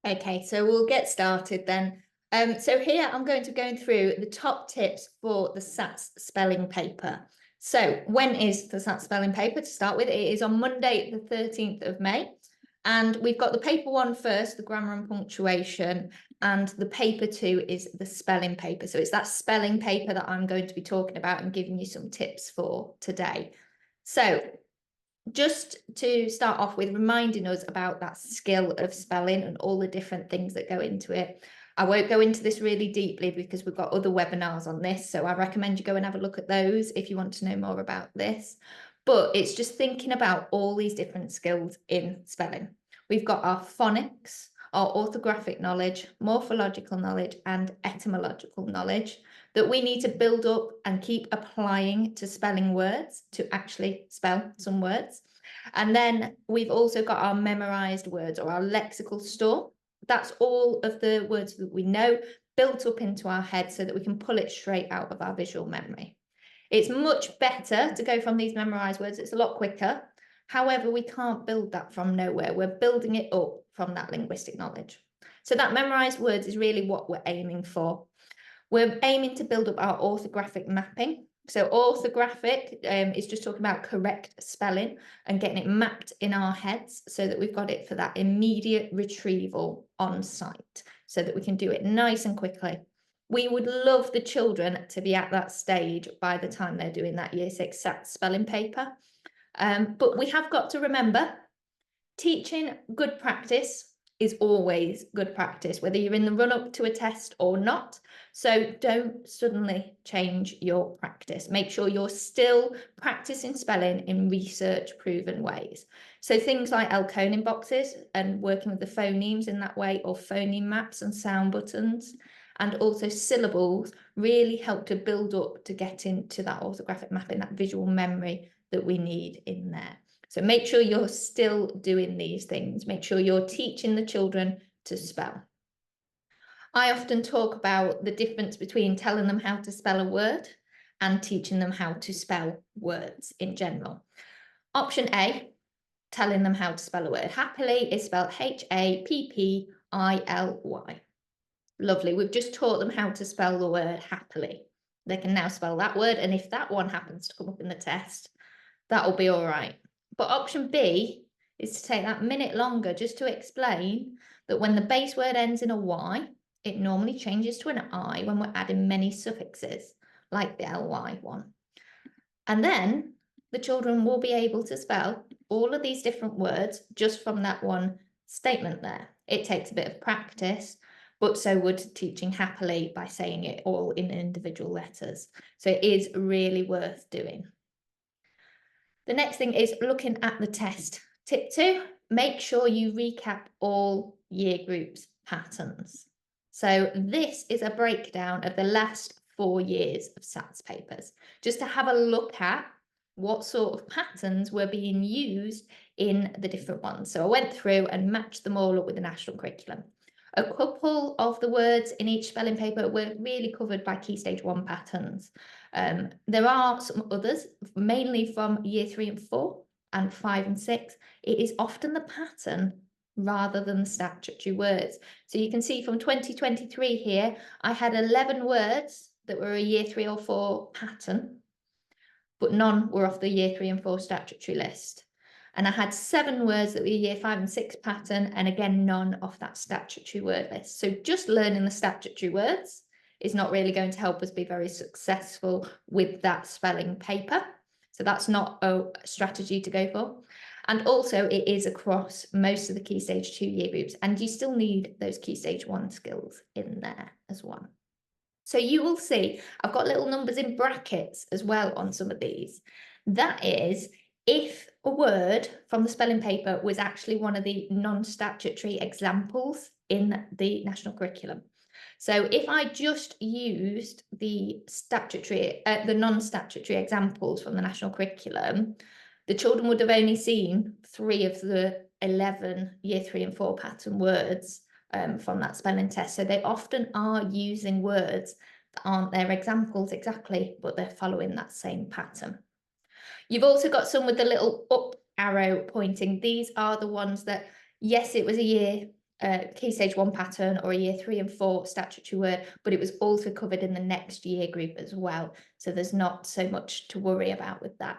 Okay, so we'll get started then. So here I'm going to go through the top tips for the SATS spelling paper. So when is the SATS spelling paper? To start with, it is on Monday, the 13th of May. And we've got the paper one first, the grammar and punctuation, and the paper two is the spelling paper. So it's that spelling paper that I'm going to be talking about and giving you some tips for today. So just to start off with, reminding us about that skill of spelling and all the different things that go into it. I won't go into this really deeply because we've got other webinars on this, so I recommend you go and have a look at those if you want to know more about this. But it's just thinking about all these different skills in spelling. We've got our phonics, our orthographic knowledge, morphological knowledge, and etymological knowledge that we need to build up and keep applying to spelling words to actually spell some words. And then we've also got our memorized words or our lexical store. That's all of the words that we know built up into our head so that we can pull it straight out of our visual memory. It's much better to go from these memorized words. It's a lot quicker. However, we can't build that from nowhere. We're building it up from that linguistic knowledge. So that memorized words is really what we're aiming for. We're aiming to build up our orthographic mapping. So orthographic is just talking about correct spelling and getting it mapped in our heads so that we've got it for that immediate retrieval on site so that we can do it nice and quickly. We would love the children to be at that stage by the time they're doing that Year 6 SAT spelling paper. But we have got to remember, teaching good practice is always good practice, whether you're in the run up to a test or not. So don't suddenly change your practice. Make sure you're still practicing spelling in research proven ways. So things like Elkonin boxes and working with the phonemes in that way, or phoneme maps and sound buttons, and also syllables really help to build up to get into that orthographic mapping, that visual memory that we need in there. So make sure you're still doing these things. Make sure you're teaching the children to spell. I often talk about the difference between telling them how to spell a word and teaching them how to spell words in general. Option A, telling them how to spell a word. Happily is spelled Happily. Lovely. We've just taught them how to spell the word happily. They can now spell that word, and if that one happens to come up in the test, that'll be all right. But option B is to take that minute longer just to explain that when the base word ends in a Y, it normally changes to an I when we're adding many suffixes, like the ly one. And then the children will be able to spell all of these different words just from that one statement there. It takes a bit of practice, but so would teaching happily by saying it all in individual letters. So it is really worth doing. The next thing is looking at the test. Tip 2, make sure you recap all year groups patterns. So this is a breakdown of the last 4 years of SATS papers, just to have a look at what sort of patterns were being used in the different ones. So I went through and matched them all up with the national curriculum. A couple of the words in each spelling paper were really covered by Key Stage 1 patterns. There are some others, mainly from Year 3 and 4 and 5 and 6. It is often the pattern rather than the statutory words. So you can see from 2023 here, I had 11 words that were a Year 3 or 4 pattern, but none were off the Year 3 and 4 statutory list. And I had 7 words that were Year 5 and 6 pattern, and again, none off that statutory word list. So just learning the statutory words is not really going to help us be very successful with that spelling paper. So that's not a strategy to go for. And also it is across most of the Key Stage 2 year groups, and you still need those Key Stage 1 skills in there as well. So you will see I've got little numbers in brackets as well on some of these. That is if a word from the spelling paper was actually one of the non-statutory examples in the national curriculum. So if I just used the non-statutory examples from the national curriculum, the children would have only seen 3 of the 11 Year 3 and 4 pattern words from that spelling test. So they often are using words that aren't their examples exactly, but they're following that same pattern. You've also got some with the little up arrow pointing. These are the ones that, yes, it was a Year Key Stage 1 pattern or a Year 3 and 4 statutory word, but it was also covered in the next year group as well. So there's not so much to worry about with that.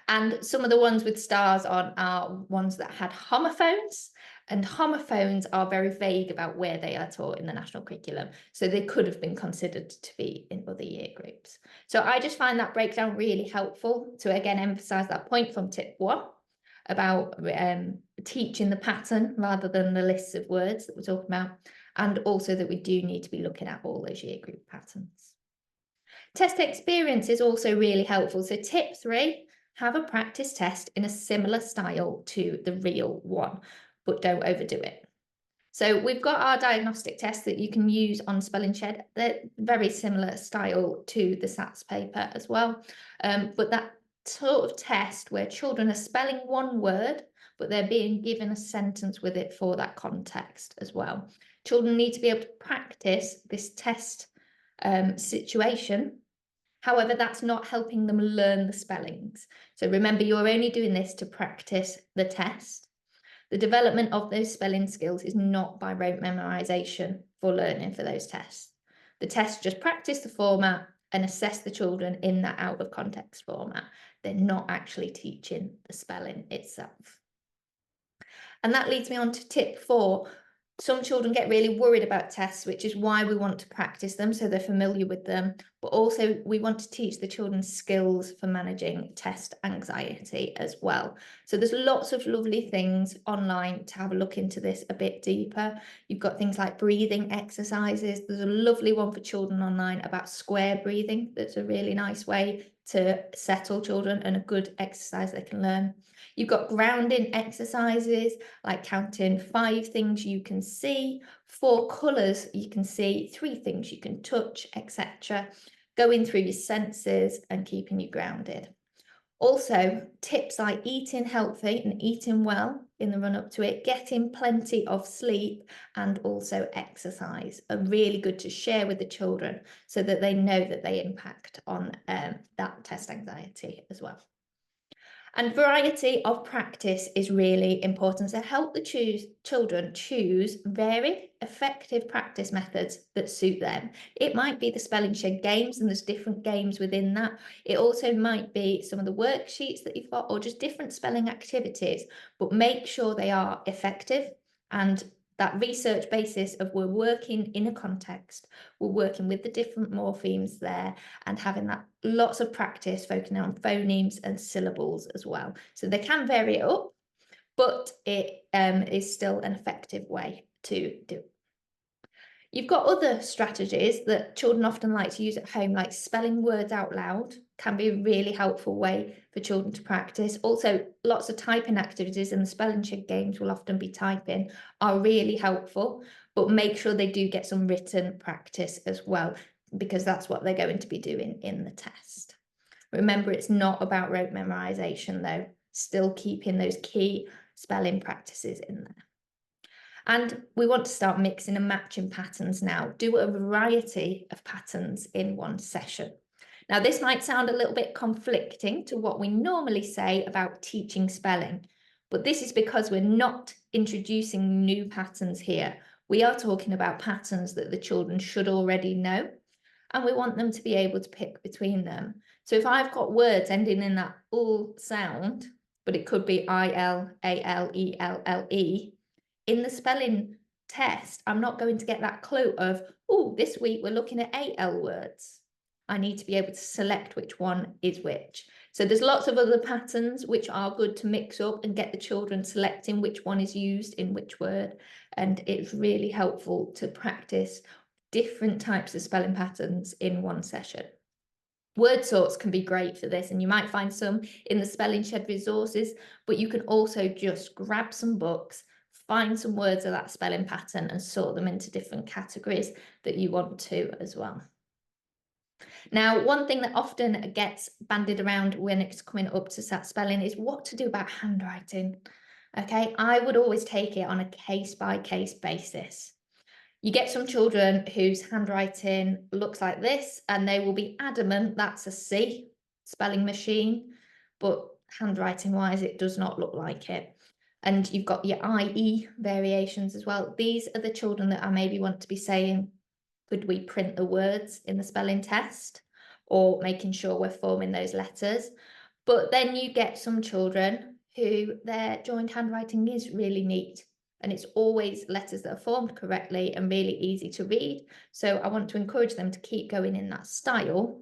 And some of the ones with stars on are ones that had homophones, and homophones are very vague about where they are taught in the national curriculum. So they could have been considered to be in other year groups. So I just find that breakdown really helpful to again emphasize that point from tip 1 about teaching the pattern rather than the lists of words that we're talking about, and also that we do need to be looking at all those year group patterns. Test experience is also really helpful. So tip 3, have a practice test in a similar style to the real one, but don't overdo it. So we've got our diagnostic tests that you can use on Spelling Shed. They're very similar style to the SATS paper as well. But that sort of test where children are spelling one word, but they're being given a sentence with it for that context as well. Children need to be able to practice this test situation. However, that's not helping them learn the spellings. So remember, you're only doing this to practice the test. The development of those spelling skills is not by rote memorization for learning for those tests. The tests just practice the format and assess the children in that out of context format. They're not actually teaching the spelling itself. And that leads me on to tip 4. Some children get really worried about tests, which is why we want to practice them so they're familiar with them. But also we want to teach the children skills for managing test anxiety as well. So there's lots of lovely things online to have a look into this a bit deeper. You've got things like breathing exercises. There's a lovely one for children online about square breathing. That's a really nice way to settle children and a good exercise they can learn. You've got grounding exercises like counting 5 things you can see, 4 colours you can see, 3 things you can touch, etc. Going through your senses and keeping you grounded. Also, tips like eating healthy and eating well in the run up to it, getting plenty of sleep, and also exercise are really good to share with the children so that they know that they impact on that test anxiety as well. And variety of practice is really important. So help the children choose varied, effective practice methods that suit them. It might be the Spelling Shed games, and there's different games within that. It also might be some of the worksheets that you've got, or just different spelling activities, but make sure they are effective, and that research basis of we're working in a context, we're working with the different morphemes there, and having that lots of practice focusing on phonemes and syllables as well. So they can vary it up, but it is still an effective way to do it. You've got other strategies that children often like to use at home, like spelling words out loud can be a really helpful way for children to practice. Also, lots of typing activities, and the Spelling Shed games will often be typing, are really helpful, but make sure they do get some written practice as well, because that's what they're going to be doing in the test. Remember, it's not about rote memorization though, still keeping those key spelling practices in there. And we want to start mixing and matching patterns now. Do a variety of patterns in one session. Now, this might sound a little bit conflicting to what we normally say about teaching spelling, but this is because we're not introducing new patterns here. We are talking about patterns that the children should already know, and we want them to be able to pick between them. So if I've got words ending in that ul sound, but it could be I-L, A-L, E-L-L-E, in the spelling test, I'm not going to get that clue of, oh, this week we're looking at 8 L words. I need to be able to select which one is which. So there's lots of other patterns which are good to mix up and get the children selecting which one is used in which word. And it's really helpful to practice different types of spelling patterns in one session. Word sorts can be great for this, and you might find some in the Spelling Shed resources, but you can also just grab some books, find some words of that spelling pattern and sort them into different categories that you want to as well. Now, one thing that often gets bandied around when it's coming up to SAT spelling is what to do about handwriting. Okay, I would always take it on a case-by-case basis. You get some children whose handwriting looks like this, and they will be adamant that's a C spelling machine, but handwriting-wise, it does not look like it. And you've got your IE variations as well. These are the children that I maybe want to be saying, could we print the words in the spelling test, or making sure we're forming those letters. But then you get some children who their joined handwriting is really neat, and it's always letters that are formed correctly and really easy to read. So I want to encourage them to keep going in that style,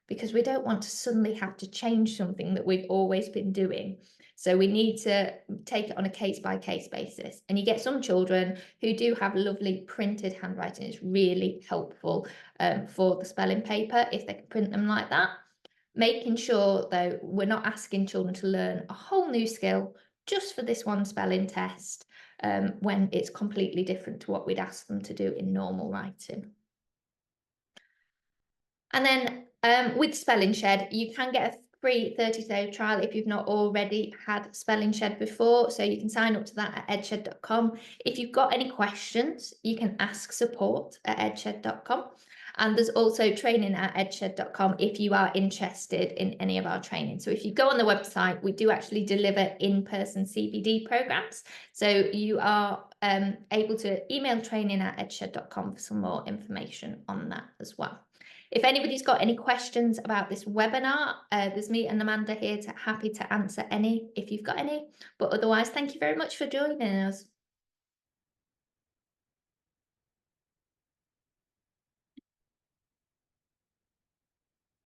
because we don't want to suddenly have to change something that we've always been doing. So we need to take it on a case-by-case basis. And you get some children who do have lovely printed handwriting. It's really helpful for the spelling paper if they can print them like that. Making sure, though, we're not asking children to learn a whole new skill just for this one spelling test, when it's completely different to what we'd ask them to do in normal writing. And then with Spelling Shed, you can get a free 30-day trial if you've not already had Spelling Shed before. So you can sign up to that at edshed.com. If you've got any questions, you can ask support at edshed.com. And there's also training at edshed.com if you are interested in any of our training. So if you go on the website, we do actually deliver in-person CPD programs. So you are able to email training at edshed.com for some more information on that as well. If anybody's got any questions about this webinar, there's me and Amanda here happy to answer any if you've got any. But otherwise, thank you very much for joining us.